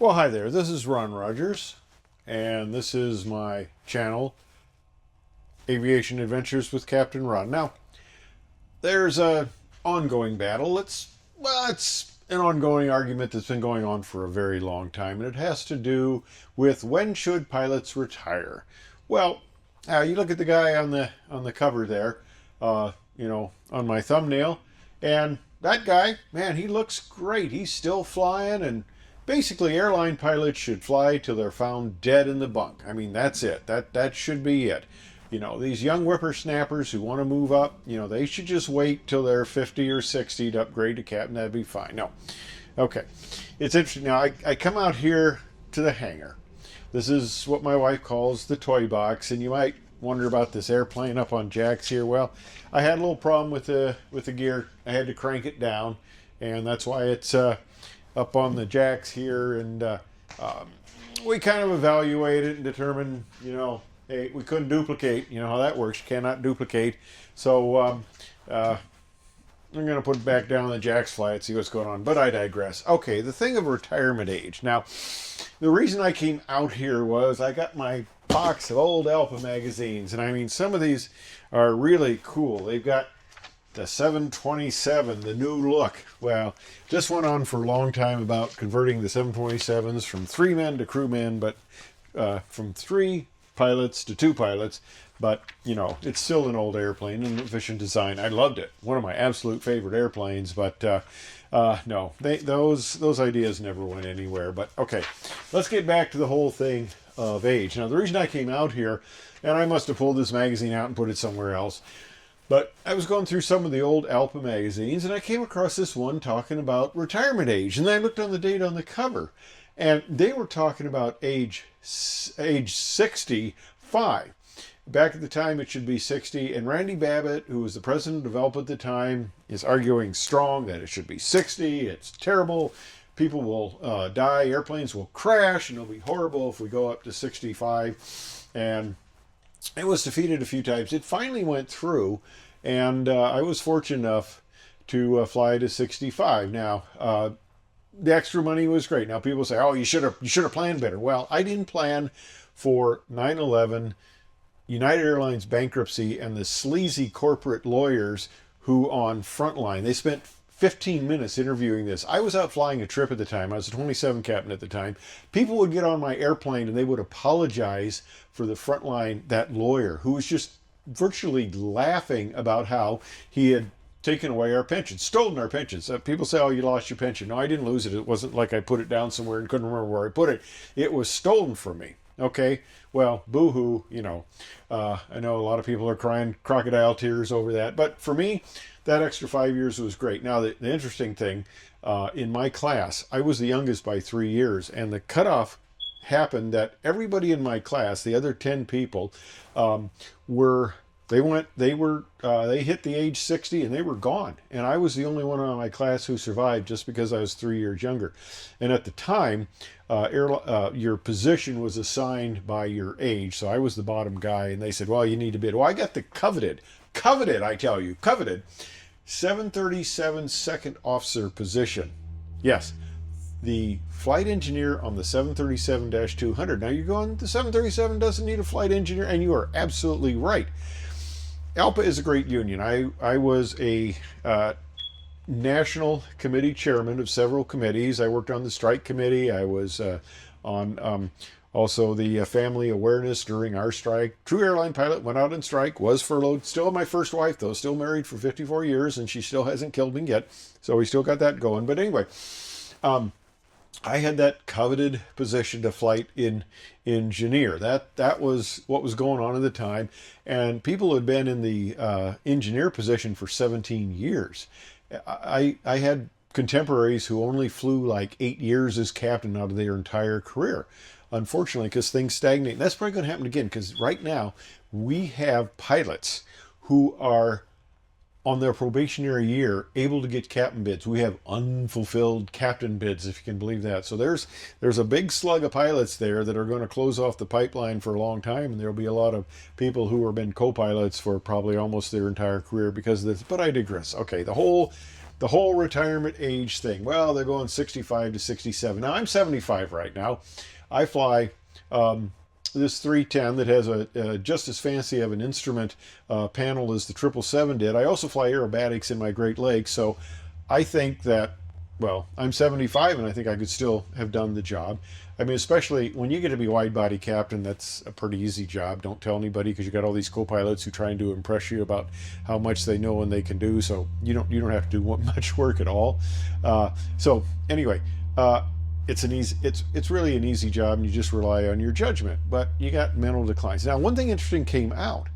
Well, hi there. This is Ron Rogers, and this is my channel, Aviation Adventures with Captain Ron. Now, there's a ongoing battle. It's an ongoing argument that's been going on for a very long time, and it has to do with when should pilots retire. Well, you look at the guy on the cover there, on my thumbnail, and that guy, man, he looks great. He's still flying, and basically, airline pilots should fly till they're found dead in the bunk. I mean, that's it. That should be it. These young whippersnappers who want to move up, they should just wait till they're 50 or 60 to upgrade to captain. That'd be fine. No. Okay. It's interesting. Now, I come out here to the hangar. This is what my wife calls the toy box, and you might wonder about this airplane up on jacks here. Well, I had a little problem with the gear. I had to crank it down, and that's why it's up on the jacks here, and we kind of evaluated and determined, hey, we couldn't duplicate. You know how that works. You cannot duplicate. So I'm going to put it back down the jacks flat, see what's going on. But I digress. Okay, the thing of retirement age. Now, the reason I came out here was I got my box of old ALPA magazines, and I mean, some of these are really cool. They've got the 727, the new look. Well, just went on for a long time about converting the 727s from 3 men to crewmen, but from 3 pilots to 2 pilots. But, it's still an old airplane and efficient design. I loved it. One of my absolute favorite airplanes, but no, those ideas never went anywhere. But okay, let's get back to the whole thing of age. Now, the reason I came out here, and I must have pulled this magazine out and put it somewhere else, but I was going through some of the old ALPA magazines, and I came across this one talking about retirement age. And then I looked on the date on the cover, and they were talking about age 65. Back at the time, it should be 60. And Randy Babbitt, who was the president of ALPA at the time, is arguing strong that it should be 60. It's terrible. People will die. Airplanes will crash, and it'll be horrible if we go up to 65. And it was defeated a few times. It finally went through, and I was fortunate enough to fly to 65. Now, the extra money was great. Now, people say, "Oh, you should have planned better." Well, I didn't plan for 9/11, United Airlines bankruptcy, and the sleazy corporate lawyers who on Frontline, they spent 15 minutes interviewing this. I was out flying a trip at the time. I was a 27 captain at the time. People would get on my airplane and they would apologize for the Frontline, that lawyer, who was just virtually laughing about how he had taken away our pensions, stolen our pensions. People say, "Oh, you lost your pension." No, I didn't lose it. It wasn't like I put it down somewhere and couldn't remember where I put it. It was stolen from me. Okay, well, boo-hoo, I know a lot of people are crying crocodile tears over that, but for me, that extra 5 years was great. Now, the interesting thing, in my class, I was the youngest by 3 years, and the cutoff happened that everybody in my class, the other 10 people, they hit the age 60 and they were gone. And I was the only one in my class who survived just because I was 3 years younger. And at the time, your position was assigned by your age. So I was the bottom guy, and they said, "Well, you need to bid." Well, I got the coveted, I tell you, coveted 737 second officer position. Yes, the flight engineer on the 737-200. Now you're going, the 737 doesn't need a flight engineer, and you are absolutely right. ALPA is a great union. I was a national committee chairman of several committees. I worked on the strike committee. I was on also the family awareness during our strike. True airline pilot, went out on strike, was furloughed. Still my first wife, though. Still married for 54 years, and she still hasn't killed me yet. So we still got that going. But anyway, I had that coveted position to flight engineer. That was what was going on at the time. And people had been in the engineer position for 17 years. I had contemporaries who only flew like 8 years as captain out of their entire career. Unfortunately, because things stagnate. And that's probably going to happen again, because right now we have pilots who are on their probationary year able to get captain bids. We have unfulfilled captain bids, if you can believe that. So there's a big slug of pilots there that are going to close off the pipeline for a long time, and there'll be a lot of people who have been co-pilots for probably almost their entire career because of this. But I digress. Okay, the whole the whole retirement age thing. Well, they're going 65 to 67. Now, I'm 75 right now. I fly this 310 that has a just as fancy of an instrument panel as the 777 did. I also fly aerobatics in my Great Lakes, so I think that, well, I'm 75 and I think I could still have done the job. I mean, especially when you get to be wide body captain, that's a pretty easy job. Don't tell anybody, because you got all these co-pilots who trying to impress you about how much they know and they can do. So you don't have to do much work at all. So anyway, it's really an easy job, and you just rely on your judgment. But you got mental declines. Now, one thing interesting came out.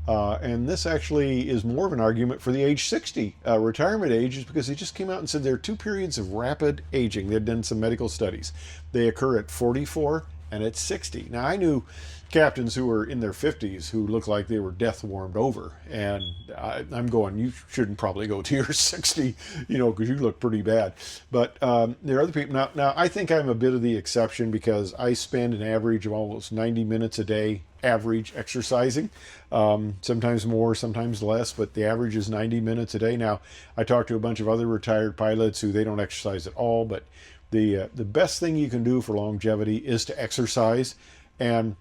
And this actually is more of an argument for the age 60 retirement age, is because they just came out and said there are two periods of rapid aging. They've done some medical studies. They occur at 44 and at 60. Now, I knew captains who were in their 50s who looked like they were death warmed over. And I'm going, you shouldn't probably go to your 60, because you look pretty bad. But there are other people. Now, I think I'm a bit of the exception, because I spend an average of almost 90 minutes a day average exercising, sometimes more, sometimes less, but the average is 90 minutes a day. Now, I talked to a bunch of other retired pilots who they don't exercise at all, but the best thing you can do for longevity is to exercise. And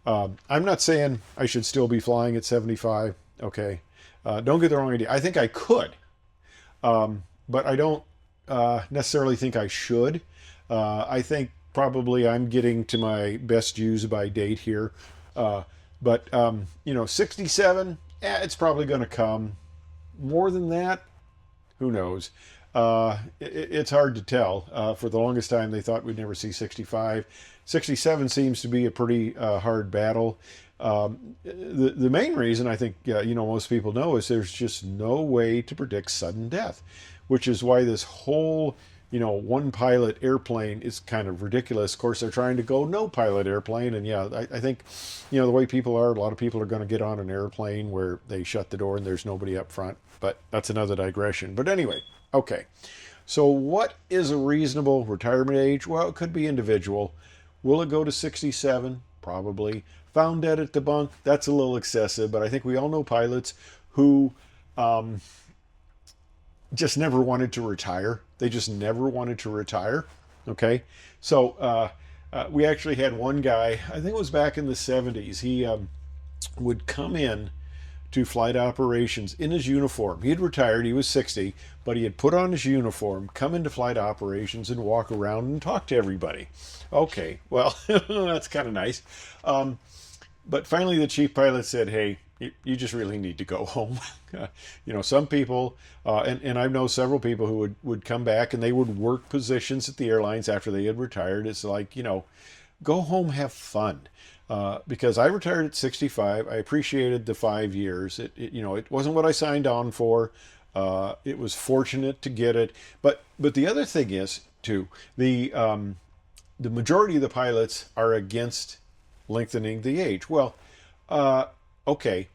I'm not saying I should still be flying at 75. Okay, don't get the wrong idea. I think I could, but I don't necessarily think I should. I think probably I'm getting to my best use by date here. But 67, it's probably going to come. More than that, who knows? It's hard to tell. For the longest time, they thought we'd never see 65. 67 seems to be a pretty hard battle. The main reason, I think, most people know, is there's just no way to predict sudden death, which is why this whole one pilot airplane is kind of ridiculous. Of course, they're trying to go no pilot airplane. And yeah, I think, the way people are, a lot of people are going to get on an airplane where they shut the door and there's nobody up front. But that's another digression. But anyway, okay. So what is a reasonable retirement age? Well, it could be individual. Will it go to 67? Probably. Found dead at the bunk? That's a little excessive. But I think we all know pilots who just never wanted to retire. They just never wanted to retire. Okay. So we actually had one guy, I think it was back in the 70s. He would come in to flight operations in his uniform. He had retired, he was 60, but he had put on his uniform, come into flight operations, and walk around and talk to everybody. Okay, well, that's kind of nice. But finally the chief pilot said, hey, you just really need to go home. Some people, and I know several people who would come back and they would work positions at the airlines after they had retired. It's like, go home, have fun. Because I retired at 65. I appreciated the 5 years. It wasn't what I signed on for. It was fortunate to get it. But the other thing is, too, the majority of the pilots are against lengthening the age. Well, okay,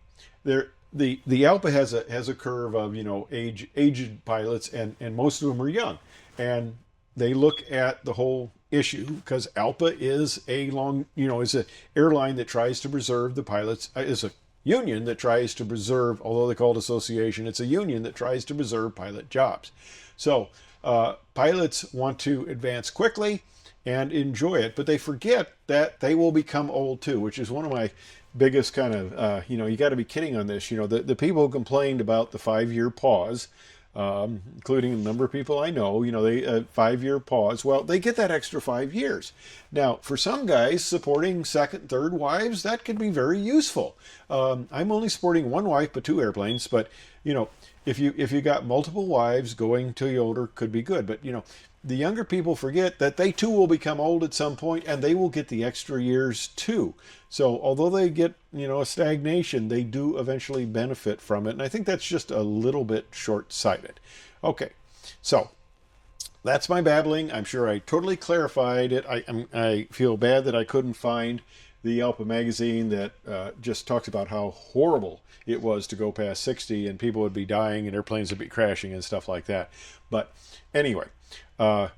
the ALPA has a curve of aged pilots, and most of them are young, and they look at the whole issue because ALPA is is an airline that tries to preserve the pilots, is a union that tries to preserve, although they call it association, it's a union that tries to preserve pilot jobs. So pilots want to advance quickly and enjoy it, but they forget that they will become old too, which is one of my biggest kind of, you got to be kidding on this. The people who complained about the 5-year pause, including a number of people I know, they 5-year pause. Well, they get that extra 5 years. Now, for some guys supporting second, third wives, that could be very useful. I'm only supporting one wife, but 2 airplanes. But if you got multiple wives, going till you're older could be good. But the younger people forget that they too will become old at some point, and they will get the extra years too. So although they get, a stagnation, they do eventually benefit from it. And I think that's just a little bit short-sighted. Okay, so that's my babbling. I'm sure I totally clarified it. I feel bad that I couldn't find the ALPA magazine that just talks about how horrible it was to go past 60 and people would be dying and airplanes would be crashing and stuff like that. But anyway, so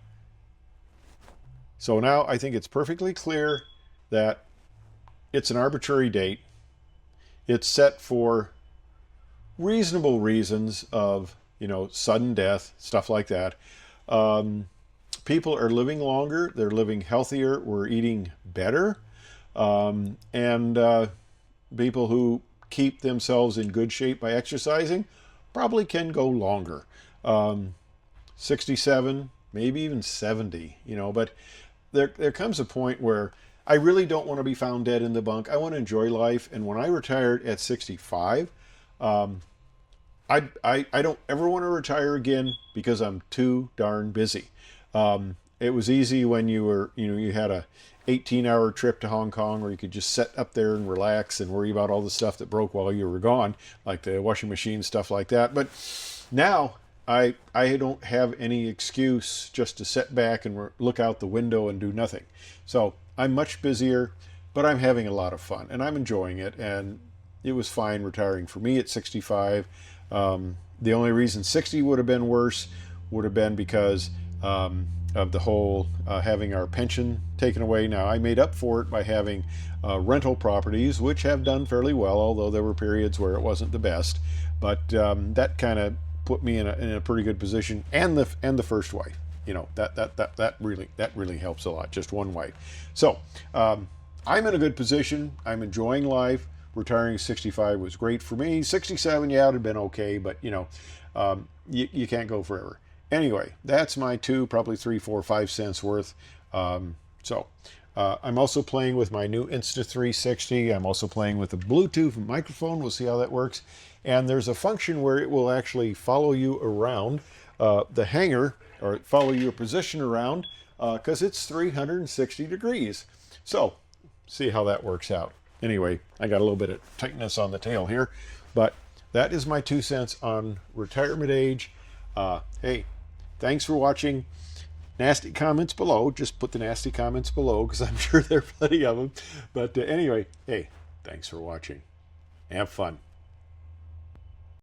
now I think it's perfectly clear that it's an arbitrary date. It's set for reasonable reasons of sudden death, stuff like that. Um, People are living longer, they're living healthier, we're eating better, and people who keep themselves in good shape by exercising probably can go longer. 67, maybe even 70, but there comes a point where I really don't want to be found dead in the bunk. I want to enjoy life. And when I retired at 65, um, I don't ever want to retire again because I'm too darn busy. It was easy when you had a 18-hour trip to Hong Kong where you could just sit up there and relax and worry about all the stuff that broke while you were gone, like the washing machine, stuff like that. But now I don't have any excuse just to sit back and look out the window and do nothing. So I'm much busier, but I'm having a lot of fun and I'm enjoying it. And it was fine retiring for me at 65. The only reason 60 would have been worse would have been because of the whole having our pension taken away. Now, I made up for it by having rental properties, which have done fairly well, although there were periods where it wasn't the best. But that kind of put me in a pretty good position, and the first wife. That really helps a lot. Just one wife. So I'm in a good position. I'm enjoying life. Retiring at 65 was great for me. 67, yeah, it would have been okay, but you can't go forever. Anyway, that's my probably 3, 4, 5 cents worth. I'm also playing with my new Insta360. I'm also playing with the Bluetooth microphone. We'll see how that works. And there's a function where it will actually follow you around the hangar, or follow your position around, because it's 360 degrees. So, see how that works out. Anyway, I got a little bit of tightness on the tail here, but that is my 2 cents on retirement age. Hey, thanks for watching. Nasty comments below. Just put the nasty comments below because I'm sure there are plenty of them. But anyway, hey, thanks for watching. Have fun.